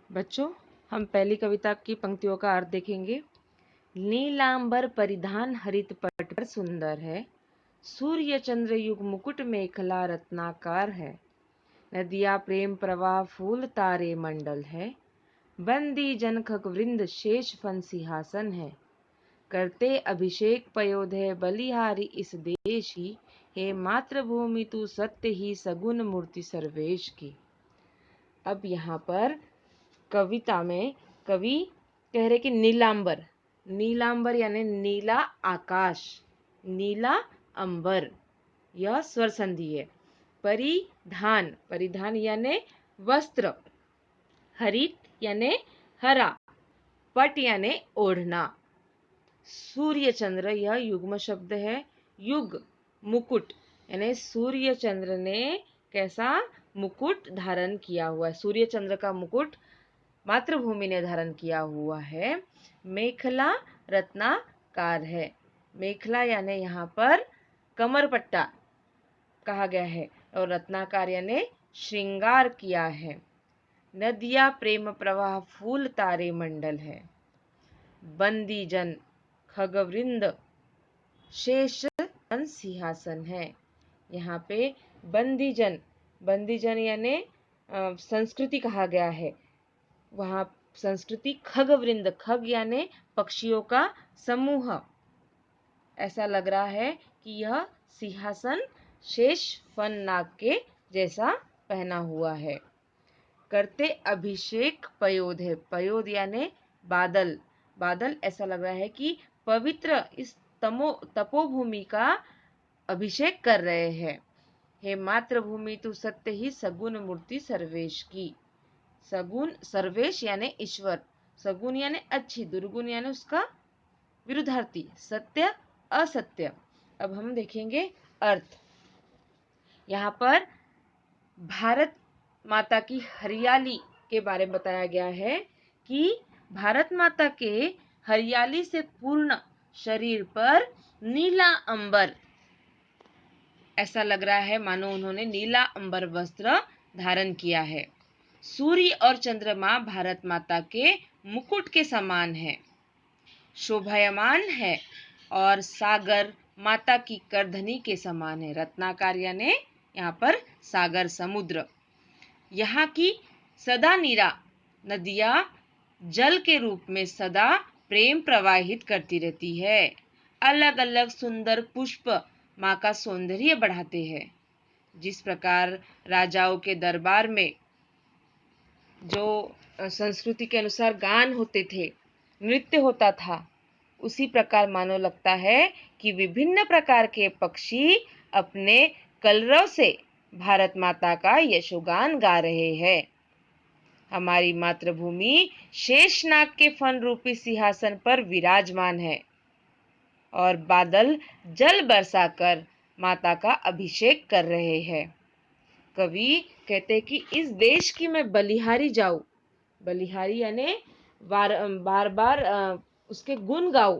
बच्चों, हम पहली कविता की पंक्तियों का अर्थ देखेंगे। नीलांबर परिधान हरित पट पर सुंदर है, सूर्य चंद्र युग मुकुट मेखला रत्नाकार है। नदिया प्रेम प्रवाह फूल तारे मंडल है, बंदी जन खग वृंद शेष फन सिंहासन है। करते अभिषेक पयोधय बलिहारी इस देश की, हे मातृभूमि तू सत्य ही सगुन मूर्ति सर्वेश की। अब यहाँ पर कविता में कवि कह रहे कि नीलांबर, नीलांबर यानी नीला आकाश, नीला अंबर, यह स्वर संधि है। परिधान, परिधान यानी वस्त्र, हरित यानी हरा, पट यानी ओढ़ना, सूर्य चंद्र यह युग्म शब्द है। युग, मुकुट यानी सूर्य चंद्र ने कैसा मुकुट धारण किया हुआ है, सूर्य चंद्र का मुकुट मातृभूमि ने धारण किया हुआ है। मेखला रत्नाकार है, मेखला यानी यहाँ पर कमर पट्टा कहा गया है, और रत्नाकार यानी श्रृंगार किया है। नदिया प्रेम प्रवाह फूल तारे मंडल है, बंदी जन खगवृंद शेष सिंहासन है। यहाँ पे बंदीजन, बंदीजन यानी संस्कृति कहा गया है। वहाँ संस्कृति खगवृंद, खग यानी पक्षियों का समूह। ऐसा लग रहा है कि यह सिंहासन शेष फन नाग के जैसा पहना हुआ है। करते अभिषेक पयोध है, पयोध यानी बादल, बादल ऐसा लग रहा है कि पवित्र इस तपोभूमि का अभिषेक कर रहे हैं। हे मातृभूमि तू सत्य ही सगुन मूर्ति सर्वेश की। सगुन, सर्वेश यानी ईश्वर, सगुन यानी अच्छी, दुर्गुण यानी उसका विरुद्धार्थी, सत्य असत्य। अब हम देखेंगे अर्थ। यहाँ पर भारत माता की हरियाली के बारे में बताया गया है कि भारत माता के हरियाली से पूर्ण शरीर पर नीला अंबर, ऐसा लग रहा है मानो उन्होंने नीला अंबर वस्त्र धारण किया है। सूर्य और चंद्रमा भारत माता के मुकुट के समान है, शोभायमान है, और सागर माता की करधनी के समान है। रत्नाकार यानी यहाँ पर सागर, समुद्र। यहाँ की सदा नीरा नदियाँ जल के रूप में सदा प्रेम प्रवाहित करती रहती है। अलग अलग सुंदर पुष्प माँ का सौंदर्य बढ़ाते हैं। जिस प्रकार राजाओं के दरबार में जो संस्कृति के अनुसार गान होते थे, नृत्य होता था, उसी प्रकार मानो लगता है कि विभिन्न प्रकार के पक्षी अपने कलरव से भारत माता का यशोगान गा रहे हैं। हमारी मातृभूमि शेषनाग के फन रूपी सिंहासन पर विराजमान है, और बादल जल बरसाकर माता का अभिषेक कर रहे हैं। कवि कहते कि इस देश की मैं बलिहारी जाऊं, बलिहारी यानी बार बार उसके गुण गाऊं,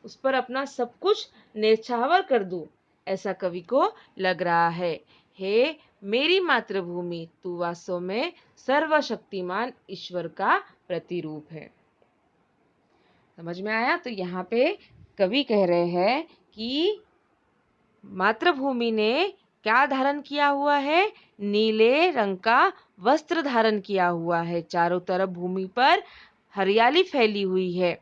उस पर अपना सब कुछ न्यौछावर कर दूं, ऐसा कवि को लग रहा है। हे मेरी मातृभूमि, तू वास्तव में सर्वशक्तिमान ईश्वर का प्रतिरूप है। समझ में आया? तो यहाँ पे कवि कह रहे हैं कि मातृभूमि ने क्या धारण किया हुआ है? नीले रंग का वस्त्र धारण किया हुआ है। चारों तरफ भूमि पर हरियाली फैली हुई है,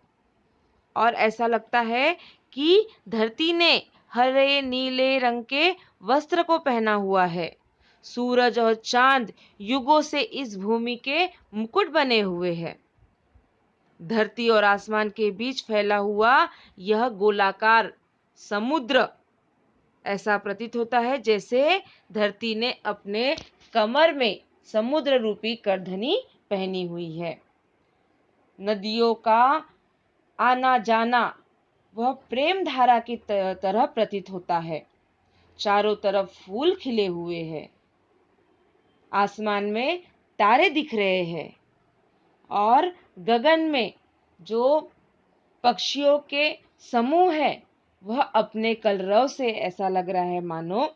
और ऐसा लगता है कि धरती ने हरे नीले रंग के वस्त्र को पहना हुआ है। सूरज और चांद युगों से इस भूमि के मुकुट बने हुए हैं। धरती और आसमान के बीच फैला हुआ यह गोलाकार समुद्र ऐसा प्रतीत होता है जैसे धरती ने अपने कमर में समुद्र रूपी करधनी पहनी हुई है। नदियों का आना जाना वह प्रेम धारा की तरह प्रतीत होता है। चारों तरफ फूल खिले हुए हैं, आसमान में तारे दिख रहे हैं, और गगन में जो पक्षियों के समूह है वह अपने कलरव से ऐसा लग रहा है मानो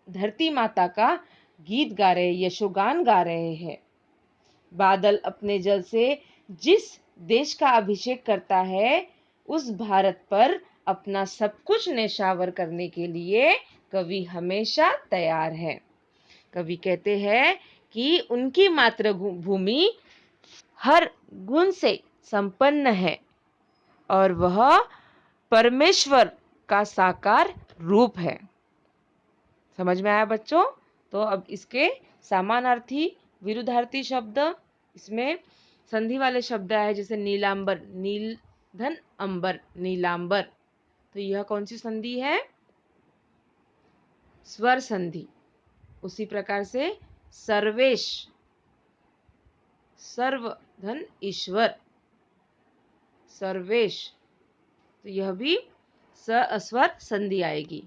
धरती माता का गीत गा रहे, यशोगान गा रहे हैं। बादल अपने जल से जिस देश का अभिषेक करता है, उस भारत पर अपना सब कुछ न्यौछावर करने के लिए कवि हमेशा तैयार है। कवि कहते हैं कि उनकी मातृभूमि हर गुण से संपन्न है और वह परमेश्वर का साकार रूप है। समझ में आया बच्चों? तो अब इसके समानार्थी विरुद्धार्थी शब्द, इसमें संधि वाले शब्द आए जैसे नीलांबर, नील धन अंबर, नीलांबर। तो यह कौन सी संधि है? स्वर संधि। उसी प्रकार से सर्वेश, सर्व धन ईश्वर, सर्वेश, तो यह भी स्वर संधि आएगी।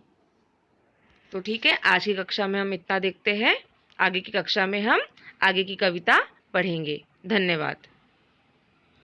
तो ठीक है, आज की कक्षा में हम इतना देखते हैं। आगे की कक्षा में हम आगे की कविता पढ़ेंगे। धन्यवाद।